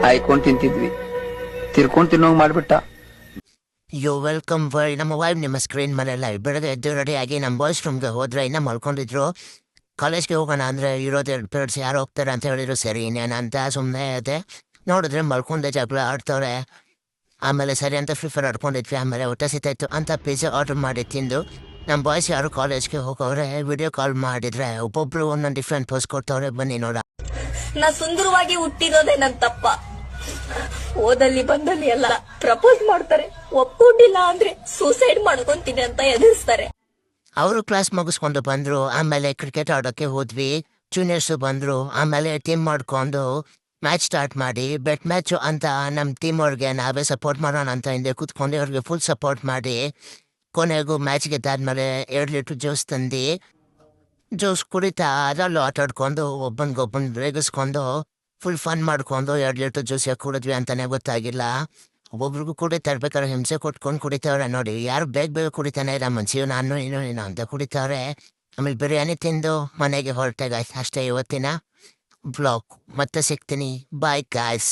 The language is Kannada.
ಆಯ್ಕೊಂಡ್ ತಿಂತಿದ್ವಿ, ತಿರ್ಕೊಂಡ್ ತಿನ್ನೋಂಗ್ ಮಾಡ್ಬಿಟ್ಟ. You welcome boy. ನಮ್ಮ ವೈಫ್ ನಿಮ್ಮ ಸ್ಕ್ರೀನ್ ಮನೆಯಲ್ಲ ಬೆಳಗ್ಗೆ ಎದ್ದು ರೆಡಿ ಆಗಿ ನಮ್ಮ ಬಾಯ್ಸ್ ರೂಮ್ಗೆ ಹೋದ್ರೆ ಇನ್ನೂ ಮಲ್ಕೊಂಡಿದ್ರು. ಕಾಲೇಜ್ಗೆ ಹೋಗೋಣ ಅಂದರೆ ಇರೋದು 2 ಪೀರಿಯಡ್ಸ್ ಯಾರು ಹೋಗ್ತಾರೆ ಅಂತ ಹೇಳಿದ್ರು. ಸರಿ ಇನ್ನೇನು ಅಂತ ಸುಮ್ಮನೆ ಅದೇ ನೋಡಿದ್ರೆ ಮಲ್ಕೊಂಡೆ ಜಗಳ ಆಡ್ತವ್ರೆ. ಆಮೇಲೆ ಸರಿ ಅಂತ ಫ್ರೀ ಫೈರ್ ಆಡ್ಕೊಂಡಿದ್ವಿ. ಆಮೇಲೆ ಊಟ ಸಿಗ್ತಾಯಿತ್ತು ಅಂತ ಪಿಜ್ಜಾ ಆರ್ಡ್ರ್ ಮಾಡಿ ತಿಂದು ನಮ್ಮ ಬಾಯ್ಸ್ ಯಾರು ಕಾಲೇಜ್ಗೆ ಹೋಗೋರೆ ವಿಡಿಯೋ ಕಾಲ್ ಮಾಡಿದ್ರೆ ಒಬ್ಬೊಬ್ರು ಒಂದೊಂದು ಡಿಫ್ರೆಂಟ್ ಪೋಸ್ ಕೊಡ್ತವ್ರೆ. ಬನ್ನಿ ನೋಡ. ನಾ ಸುಂದರವಾಗಿ ಹುಟ್ಟಿರೋದೇ ನನ್ ತಪ್ಪ. ಓದಲ್ಲಿ ಬಂದಲ್ಲಿ ಎಲ್ಲ ಪ್ರಪೋಸ್ ಮಾಡ್ತಾರೆ, ಒಪ್ಕೊಂಡಿಲ್ಲ ಅಂದ್ರೆ ಸೂಸೈಡ್ ಮಾಡ್ಕೊಂತೀನಿ ಅಂತ ಎದುರಿಸ್ತಾರೆ. ಅವರು ಕ್ಲಾಸ್ ಮುಗಿಸ್ಕೊಂಡು ಬಂದರು. ಆಮೇಲೆ ಕ್ರಿಕೆಟ್ ಆಡೋಕ್ಕೆ ಹೋದ್ವಿ. ಜೂನಿಯರ್ಸು ಬಂದರು. ಆಮೇಲೆ ಟೀಮ್ ಮಾಡ್ಕೊಂಡು ಮ್ಯಾಚ್ ಸ್ಟಾರ್ಟ್ ಮಾಡಿ ಬೆಟ್ ಮ್ಯಾಚು ಅಂತ ನಮ್ಮ ಟೀಮ್ ಅವ್ರಿಗೆ ನಾವೇ ಸಪೋರ್ಟ್ ಮಾಡೋಣ ಅಂತ ಹಿಂದೆ ಕೂತ್ಕೊಂಡು ಅವ್ರಿಗೆ ಫುಲ್ ಸಪೋರ್ಟ್ ಮಾಡಿ ಕೊನೆಗೂ ಮ್ಯಾಚ್ ಗೆದ್ದಾದ್ಮೇಲೆ 2 ಲೀಟ್ರ್ ಜ್ಯೂಸ್ ತಂದು ಜ್ಯೂಸ್ ಕುಡಿತಾ ಅದರಲ್ಲೂ ಆಟಾಡ್ಕೊಂಡು ಒಬ್ಬನಿಗೊಬ್ಬನ ರೇಗಿಸ್ಕೊಂಡು ಫುಲ್ ಫನ್ ಮಾಡ್ಕೊಂಡು 2 ಲೀಟ್ರ್ ಜ್ಯೂಸ್ ಯಾಕೆ ಕುಡಿದ್ವಿ ಅಂತಲೇ ಗೊತ್ತಾಗಿಲ್ಲ. ಒಬ್ಬೊಬ್ರಿಗೂ ಕುಡಿತಾ ಇರ್ಬೇಕಾದ್ರೆ ಹಿಂಸೆ ಕೊಟ್ಕೊಂಡು ಕುಡಿತಾವ್ರೆ ನೋಡಿ. ಯಾರು ಬೇಗ ಬೇಗ ಕುಡಿತಾನೆ ಇಲ್ಲ, ಮನ್ಸಿಯು ನಾನು ನೀನು ಅಂತ ಕುಡಿತಾವ್ರೆ. ಆಮೇಲೆ ಬಿರಿಯಾನಿ ತಿಂದು ಮನೆಗೆ ಹೊರಟಾಗ ಅಷ್ಟೇ ಇವತ್ತಿನ ಬ್ಲಾಗ್. ಮತ್ತೆ ಸಿಗ್ತೀನಿ. Bye guys.